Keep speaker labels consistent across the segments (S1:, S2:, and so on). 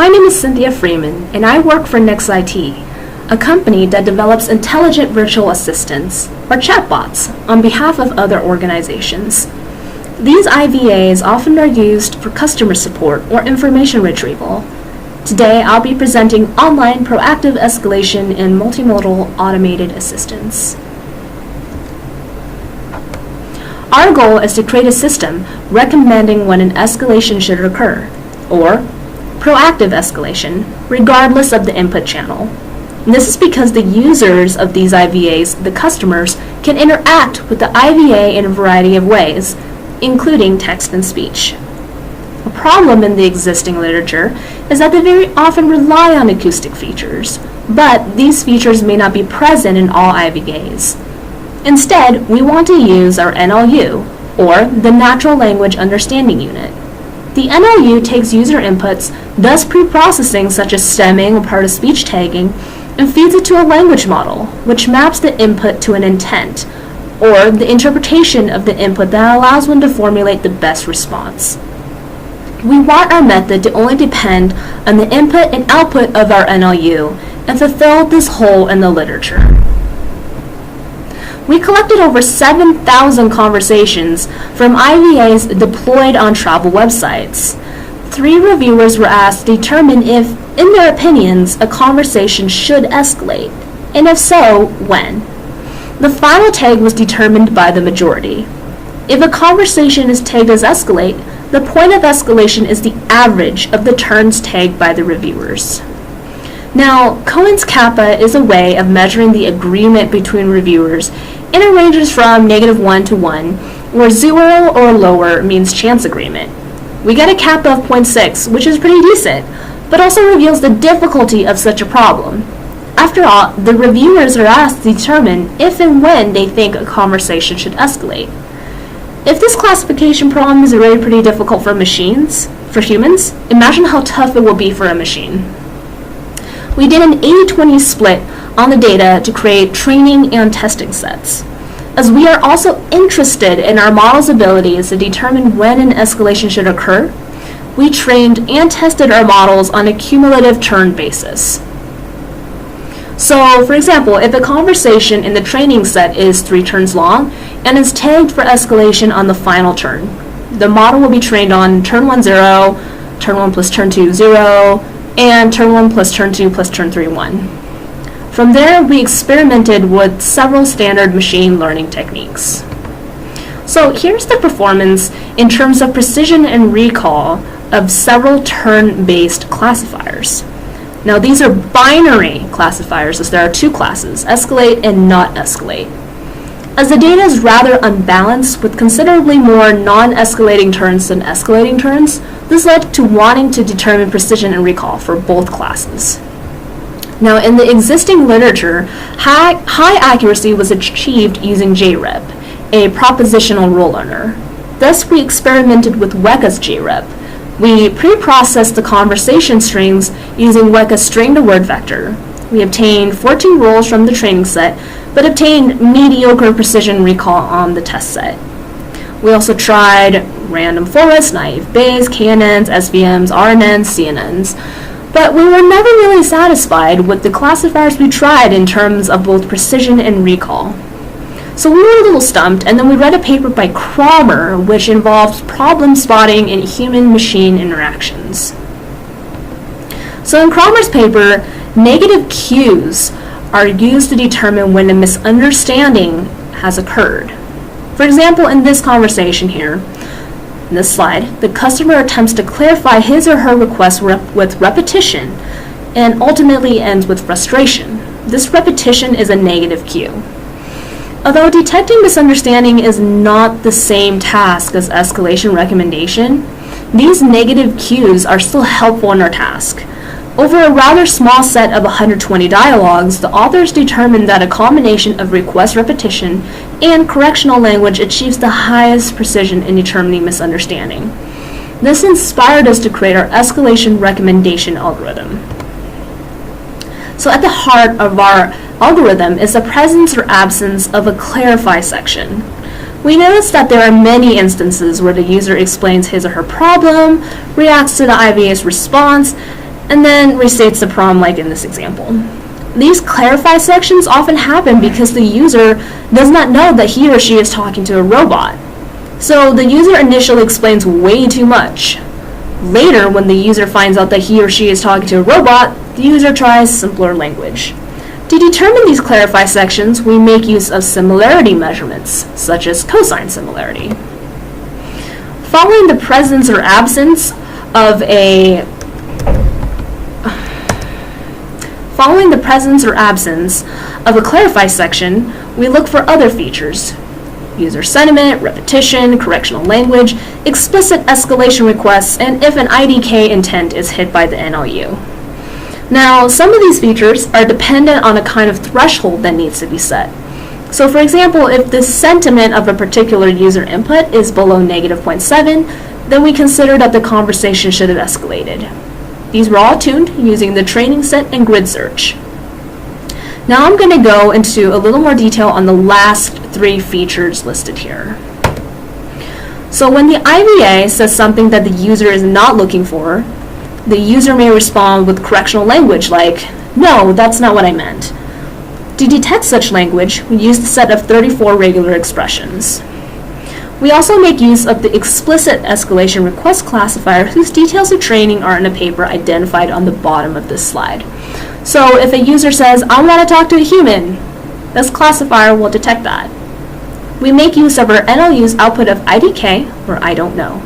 S1: My name is Cynthia Freeman, and I work for NextIT, a company that develops intelligent virtual assistants, or chatbots, on behalf of other organizations. These IVAs often are used for customer support or information retrieval. Today, I'll be presenting online proactive escalation and multimodal automated assistance. Our goal is to create a system recommending when an escalation should occur, or proactive escalation, regardless of the input channel. And this is because the users of these IVAs, the customers, can interact with the IVA in a variety of ways, including text and speech. A problem in the existing literature is that they very often rely on acoustic features, but these features may not be present in all IVAs. Instead, we want to use our NLU, or the Natural Language Understanding Unit. The NLU takes user inputs, does pre-processing such as stemming or part-of-speech tagging, and feeds it to a language model, which maps the input to an intent, or the interpretation of the input that allows one to formulate the best response. We want our method to only depend on the input and output of our NLU and fulfill this hole in the literature. We collected over 7,000 conversations from IVAs deployed on travel websites. 3 reviewers were asked to determine if, in their opinions, a conversation should escalate, and if so, when. The final tag was determined by the majority. If a conversation is tagged as escalate, the point of escalation is the average of the turns tagged by the reviewers. Now, Cohen's kappa is a way of measuring the agreement between reviewers, and it ranges from -1 to 1, where 0 or lower means chance agreement. We get a kappa of 0.6, which is pretty decent, but also reveals the difficulty of such a problem. After all, the reviewers are asked to determine if and when they think a conversation should escalate. If this classification problem is already pretty difficult for humans, imagine how tough it will be for a machine. We did an 80-20 split on the data to create training and testing sets. As we are also interested in our model's abilities to determine when an escalation should occur, we trained and tested our models on a cumulative turn basis. So, for example, if a conversation in the training set is 3 turns long and is tagged for escalation on the final turn, the model will be trained on turn 1 0, turn 1 plus turn 2 0, and turn 1 plus turn 2 plus turn 3 1. From there, we experimented with several standard machine learning techniques. So here's the performance in terms of precision and recall of several turn-based classifiers. Now these are binary classifiers, as there are 2 classes, escalate and not escalate. As the data is rather unbalanced with considerably more non-escalating turns than escalating turns, this led to wanting to determine precision and recall for both classes. Now, in the existing literature, high accuracy was achieved using JREP, a propositional rule learner. Thus, we experimented with Weka's JREP. We pre-processed the conversation strings using Weka's string-to-word vector. We obtained 14 rules from the training set, but obtained mediocre precision recall on the test set. We also tried random forests, naive Bayes, KNNs, SVMs, RNNs, CNNs. But we were never really satisfied with the classifiers we tried in terms of both precision and recall. So we were a little stumped, and then we read a paper by Cromer which involved problem spotting in human-machine interactions. So in Cromer's paper, negative cues are used to determine when a misunderstanding has occurred. For example, in this conversation here, in this slide, the customer attempts to clarify his or her request with repetition and ultimately ends with frustration. This repetition is a negative cue. Although detecting misunderstanding is not the same task as escalation recommendation, these negative cues are still helpful in our task. Over a rather small set of 120 dialogues, the authors determined that a combination of request repetition and correctional language achieves the highest precision in determining misunderstanding. This inspired us to create our escalation recommendation algorithm. So at the heart of our algorithm is the presence or absence of a clarify section. We noticed that there are many instances where the user explains his or her problem, reacts to the IVA's response, and then restates the problem like in this example. These clarify sections often happen because the user does not know that he or she is talking to a robot. So the user initially explains way too much. Later, when the user finds out that he or she is talking to a robot, the user tries simpler language. To determine these clarify sections, we make use of similarity measurements, such as cosine similarity. Following the presence or absence of a clarify section, we look for other features: user sentiment, repetition, correctional language, explicit escalation requests, and if an IDK intent is hit by the NLU. Now, some of these features are dependent on a kind of threshold that needs to be set. So for example, if the sentiment of a particular user input is below -0.7, then we consider that the conversation should have escalated. These were all tuned using the training set and grid search. Now I'm going to go into a little more detail on the last 3 features listed here. So when the IVA says something that the user is not looking for, the user may respond with correctional language like, "No, that's not what I meant." To detect such language, we use the set of 34 regular expressions. We also make use of the explicit escalation request classifier, whose details of training are in a paper identified on the bottom of this slide. So if a user says, "I want to talk to a human," this classifier will detect that. We make use of our NLU's output of IDK, or I don't know.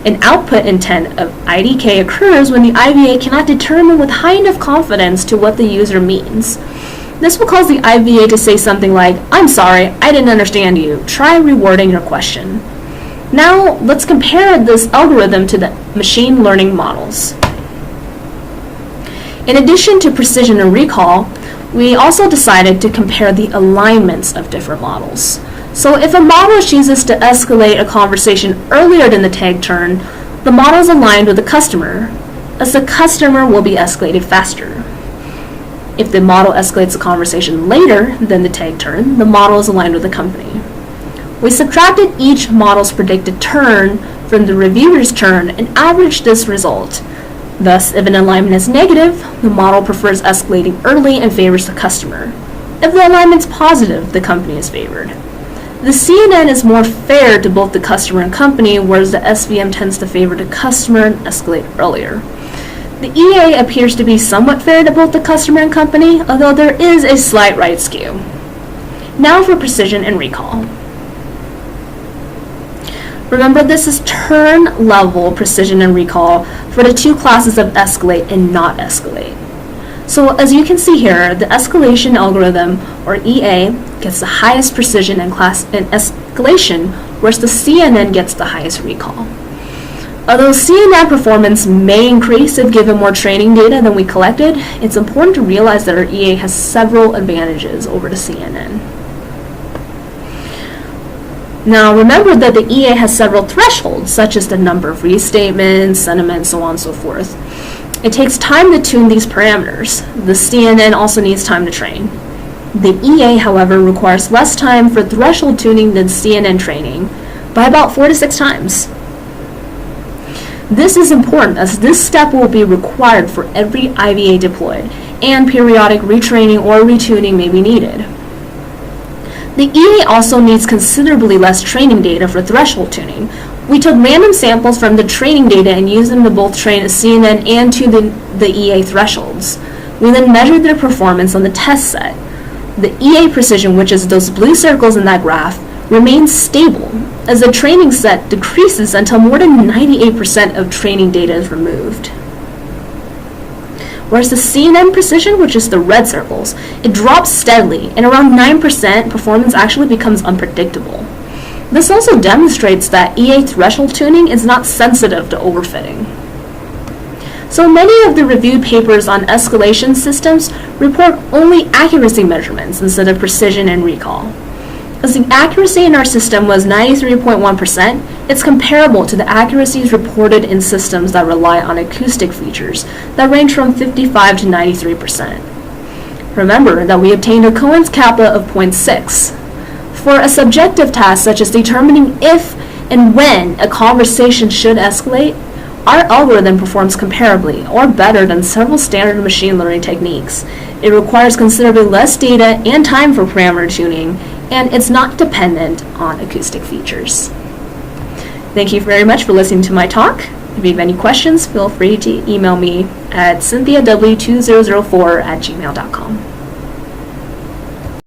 S1: An output intent of IDK occurs when the IVA cannot determine with high enough confidence to what the user means. This will cause the IVA to say something like, "I'm sorry, I didn't understand you. Try rewording your question." Now, let's compare this algorithm to the machine learning models. In addition to precision and recall, we also decided to compare the alignments of different models. So if a model chooses to escalate a conversation earlier than the tag turn, the model is aligned with the customer, as the customer will be escalated faster. If the model escalates the conversation later than the tag turn, the model is aligned with the company. We subtracted each model's predicted turn from the reviewer's turn and averaged this result. Thus, if an alignment is negative, the model prefers escalating early and favors the customer. If the alignment is positive, the company is favored. The CNN is more fair to both the customer and company, whereas the SVM tends to favor the customer and escalate earlier. The EA appears to be somewhat fair to both the customer and company, although there is a slight right skew. Now for precision and recall. Remember, this is turn level precision and recall for the 2 classes of escalate and not escalate. So as you can see here, the escalation algorithm, or EA, gets the highest precision in escalation, whereas the CNN gets the highest recall. Although CNN performance may increase if given more training data than we collected, it's important to realize that our EA has several advantages over the CNN. Now remember that the EA has several thresholds, such as the number of restatements, sentiment, so on and so forth. It takes time to tune these parameters. The CNN also needs time to train. The EA, however, requires less time for threshold tuning than CNN training, by about 4 to 6 times. This is important as this step will be required for every IVA deployed, and periodic retraining or retuning may be needed. The EA also needs considerably less training data for threshold tuning. We took random samples from the training data and used them to both train a CNN and tune the EA thresholds. We then measured their performance on the test set. The EA precision, which is those blue circles in that graph, remains stable as the training set decreases until more than 98% of training data is removed. Whereas the CNN precision, which is the red circles, it drops steadily, and around 9% performance actually becomes unpredictable. This also demonstrates that EA threshold tuning is not sensitive to overfitting. So many of the reviewed papers on escalation systems report only accuracy measurements instead of precision and recall. As the accuracy in our system was 93.1%, it's comparable to the accuracies reported in systems that rely on acoustic features that range from 55 to 93%. Remember that we obtained a Cohen's kappa of 0.6. For a subjective task such as determining if and when a conversation should escalate, Our algorithm performs comparably or better than several standard machine learning techniques. It requires considerably less data and time for parameter tuning, and it's not dependent on acoustic features. Thank you very much for listening to my talk. If you have any questions, feel free to email me at cynthiaw2004@gmail.com.